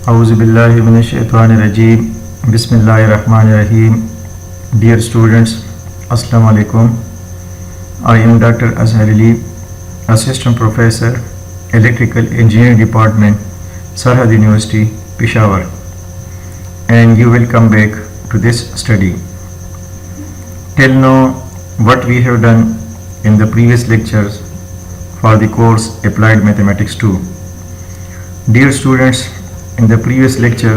Auzubillahiminash-shaytanir-rajeem. Bismillahir-rahmanir-rahim. Dear students, Assalamu alaikum. I am Dr. Azhar Ali, Assistant Professor, Electrical Engineering Department, Sarhad University, Peshawar, and you will come back to this study. Till now, what we have done in the previous lectures for the course Applied Mathematics 2. Dear students, in the previous lecture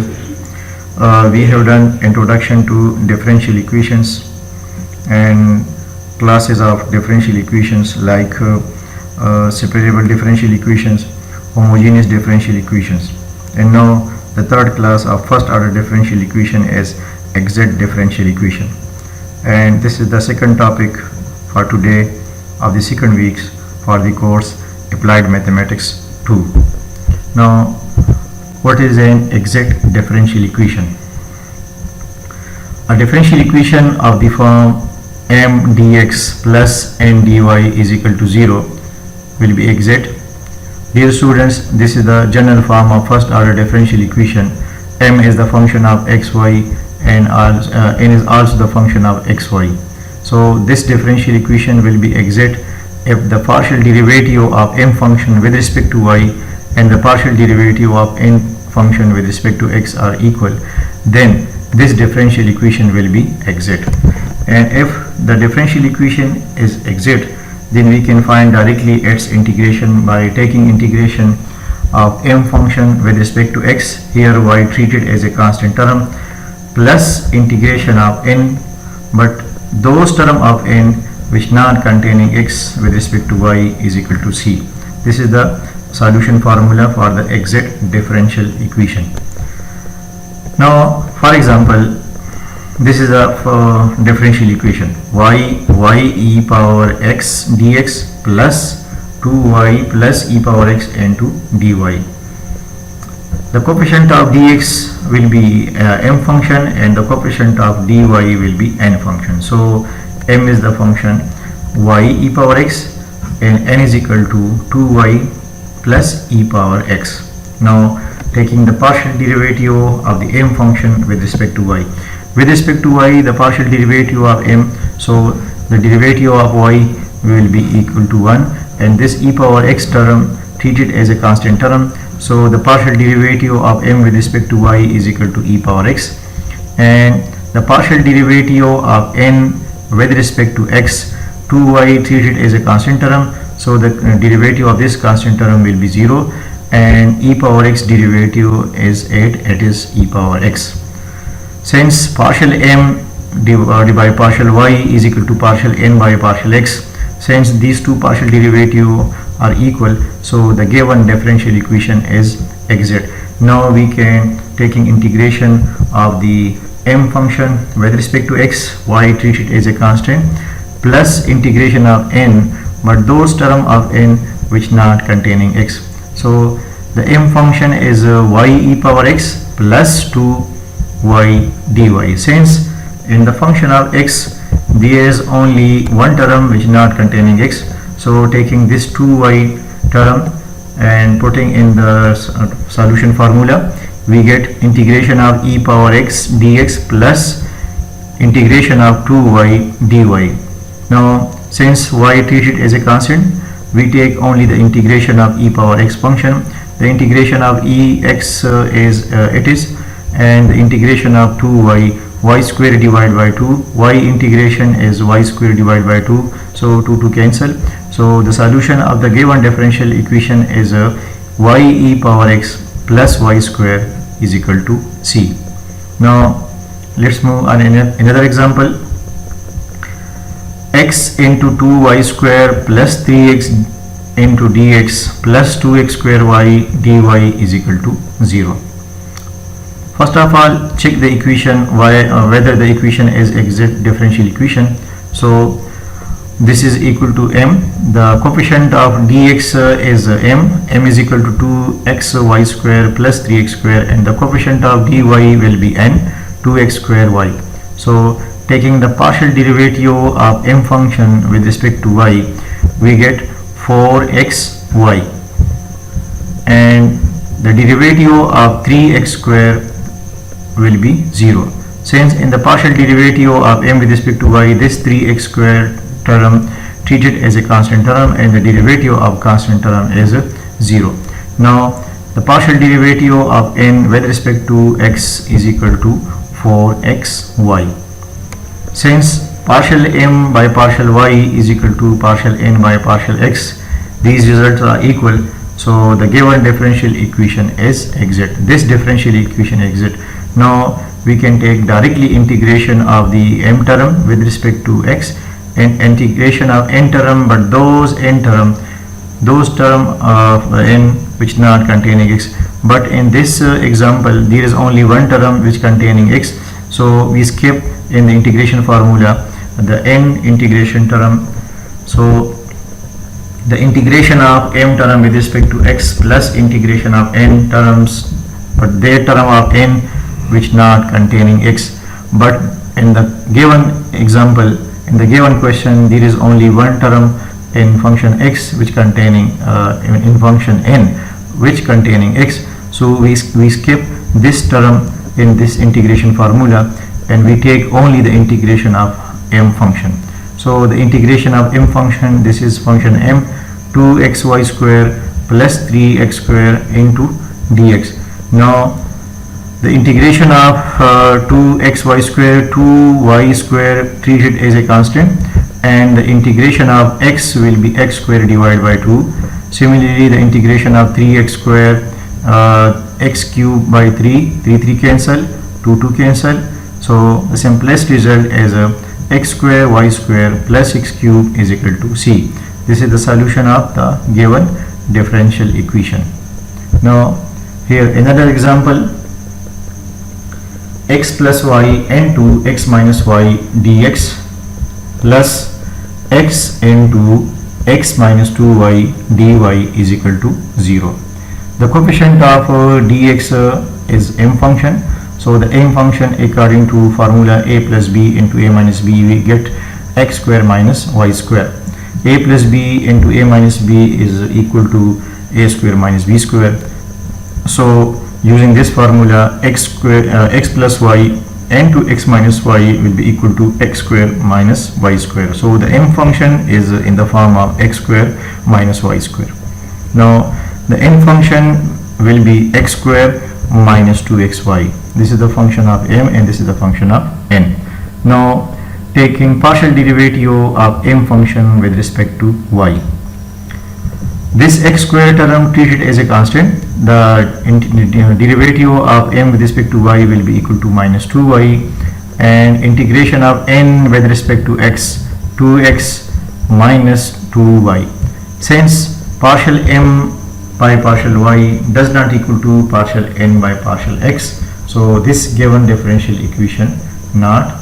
we have done introduction to differential equations and classes of differential equations like separable differential equations, homogeneous differential equations, and now the third class of first order differential equation is exact differential equation, and this is the second topic for today of the second weeks for the course Applied Mathematics 2. Now, what is an exact differential equation? A differential equation of the form m dx plus n dy is equal to 0 will be exact. Dear students, this is the general form of first order differential equation. M is the function of xy and n is also the function of xy. So this differential equation will be exact if the partial derivative of m function with respect to y and the partial derivative of n function with respect to x are equal, then this differential equation will be exact. And if the differential equation is exact, then we can find directly its integration by taking integration of m function with respect to x, here y treated as a constant term, plus integration of n, but those term of n which not containing x with respect to y is equal to c. This is the solution formula for the exact differential equation. Now, for example, this is a differential equation y e power x dx plus 2y plus e power x into dy. The coefficient of dx will be m function and the coefficient of dy will be n function. So m is the function y e power x and n is equal to 2y plus e power x. Now taking the partial derivative of the m function with respect to y. With respect to y, the partial derivative of m, so the derivative of y will be equal to 1, and this e power x term treated as a constant term, so the partial derivative of m with respect to y is equal to e power x, and the partial derivative of n with respect to x, 2y treated as a constant term, so the derivative of this constant term will be 0, and e power x derivative is 8, it is e power x. Since partial m divided by partial y is equal to partial n by partial x, since these two partial derivatives are equal, so the given differential equation is exact. Now we can taking integration of the m function with respect to x, y treated as a constant, plus integration of n, but those term of n which not containing x. So the m function is y e power x plus 2y dy. Since in the function of x there is only one term which not containing x, so taking this 2y term and putting in the solution formula, we get integration of e power x dx plus integration of 2y dy. Now since y treated as a constant, we take only the integration of e power x function. The integration of ex is it is, and the integration of 2y, y square divided by 2, y integration is y square divided by 2, so 2 to cancel. So the solution of the given differential equation is y e power x plus y square is equal to c. Now let's move on another example. X into 2y square plus 3x into dx plus 2x square y dy is equal to 0. First of all, check the equation whether the equation is exact differential equation. So this is equal to m. The coefficient of dx is m is equal to 2xy square plus 3x square, and the coefficient of dy will be n, 2x square y. So taking the partial derivative of m function with respect to y, we get 4xy, and the derivative of 3x square will be 0. Since in the partial derivative of m with respect to y, this 3x square term treated as a constant term and the derivative of constant term is 0. Now the partial derivative of n with respect to x is equal to 4xy. Since partial m by partial y is equal to partial n by partial x, these results are equal, so the given differential equation is exact. This differential equation exit. Now we can take directly integration of the m term with respect to x and integration of n term, but those term of n which not containing x. But in this example there is only one term which containing x, so we skip in the integration formula the n integration term. So the integration of m term with respect to x plus integration of n terms, but their term of n which not containing x. But in the given example, in the given question, there is only one term in function x which containing in function n which containing x, so we skip this term in this integration formula and we take only the integration of m function. So the integration of m function, this is function m, 2xy square plus 3x square into dx. Now the integration of 2xy square, 2y square treated as a constant, and the integration of x will be x square divided by 2. Similarly, the integration of 3x square, x cube by 3 cancel, 2 cancel. So the simplest result is x square y square plus x cube is equal to c. This is the solution of the given differential equation. Now here another example, x plus y into x minus y dx plus x into x minus 2y dy is equal to 0. The coefficient of dx is m function, so the m function according to formula a plus b into a minus b, we get x square minus y square. A plus b into a minus b is equal to a square minus b square. So using this formula, x plus y into x minus y will be equal to x square minus y square. So the m function is in the form of x square minus y square. Now the n function will be x square minus 2xy. This is the function of m and this is the function of n. Now taking partial derivative of m function with respect to y. This x square term treated as a constant, the derivative of m with respect to y will be equal to minus 2y, and integration of n with respect to x, 2x minus 2y. Since partial m by partial y does not equal to partial n by partial x, so this given differential equation not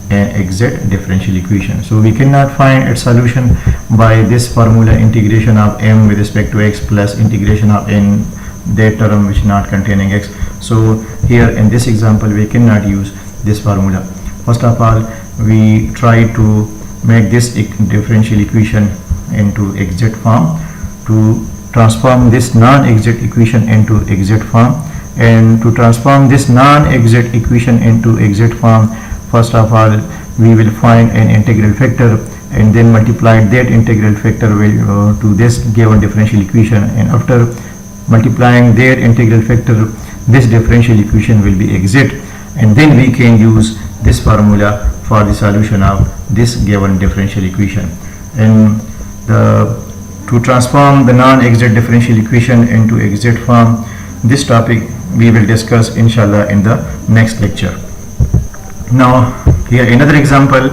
an exact differential equation. So we cannot find its solution by this formula, integration of m with respect to x plus integration of n, that term which not containing x. So here in this example we cannot use this formula. First of all, we try to make this differential equation into exact form, to transform this non-exact equation into exact form, and to transform this non-exact equation into exact form, first of all we will find an integral factor and then multiply that integral factor to this given differential equation, and after multiplying their integral factor, this differential equation will be exact, and then we can use this formula for the solution of this given differential equation. And to transform the non-exact differential equation into exact form, this topic we will discuss inshallah in the next lecture. Now here another example,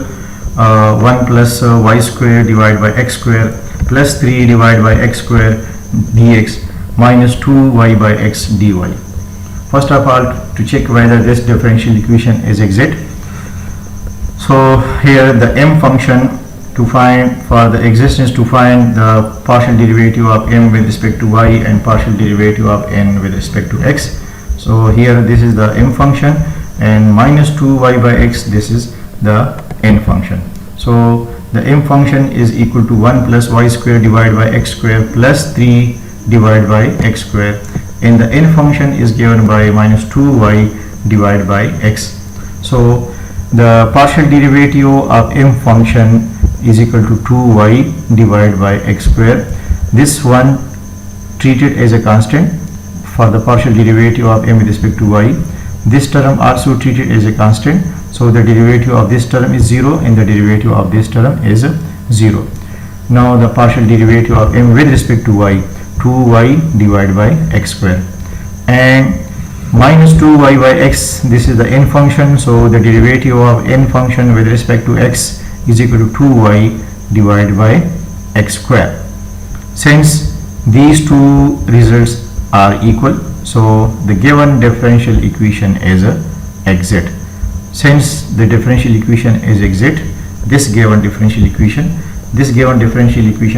1 plus y square divided by x square plus 3 divided by x square dx minus 2y by x dy. First of all, to check whether this differential equation is exact, so here the m function, to find for the existence, to find the partial derivative of m with respect to y and partial derivative of n with respect to x. So here this is the m function, and minus 2y by x, this is the n function. So the m function is equal to 1 plus y square divided by x square plus 3 divided by x square and the n function is given by minus 2y divided by x. So the partial derivative of m function is equal to 2y divided by x square. This one treated as a constant for the partial derivative of m with respect to y. This term also treated as a constant, so the derivative of this term is 0 and the derivative of this term is 0. Now the partial derivative of m with respect to y, 2y divided by x square, and minus 2y by x, this is the n function, so the derivative of n function with respect to x is equal to 2y divided by x square. Since these two results are equal, so the given differential equation is exit. Since the differential equation is exit, this given differential equation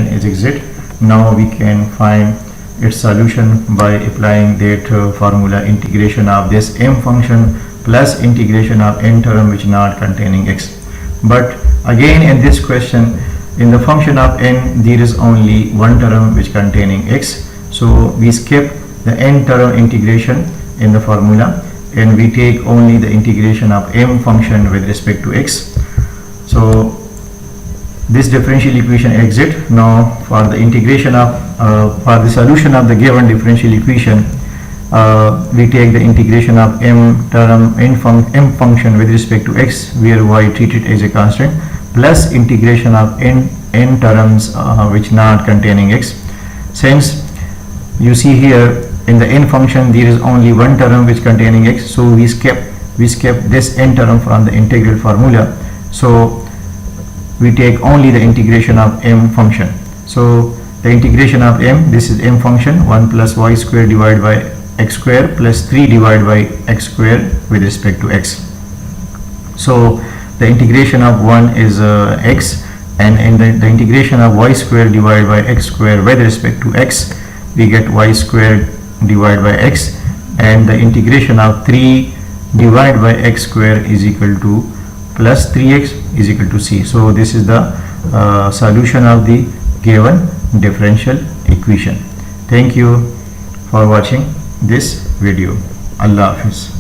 is exit. Now we can find its solution by applying that formula, integration of this m function plus integration of n term which not containing x. But again in this question, in the function of n there is only one term which containing x, so we skip the n term integration in the formula and we take only the integration of m function with respect to x. So this differential equation exit. Now for the integration of for the solution of the given differential equation, we take the integration of m function with respect to x, where y treated as a constant, plus integration of n terms which not containing x. Since you see here in the n function there is only one term which containing x, so we skip this n term from the integral formula, so we take only the integration of m function. So the integration of m, this is m function, 1 plus y square divided by x square plus 3 divided by x square with respect to x. So the integration of 1 is x, and in the integration of y square divided by x square with respect to x, we get y square divided by x, and the integration of 3 divided by x square is equal to plus 3x is equal to c. So this is the solution of the given differential equation. Thank you for watching this video. Allah Hafiz.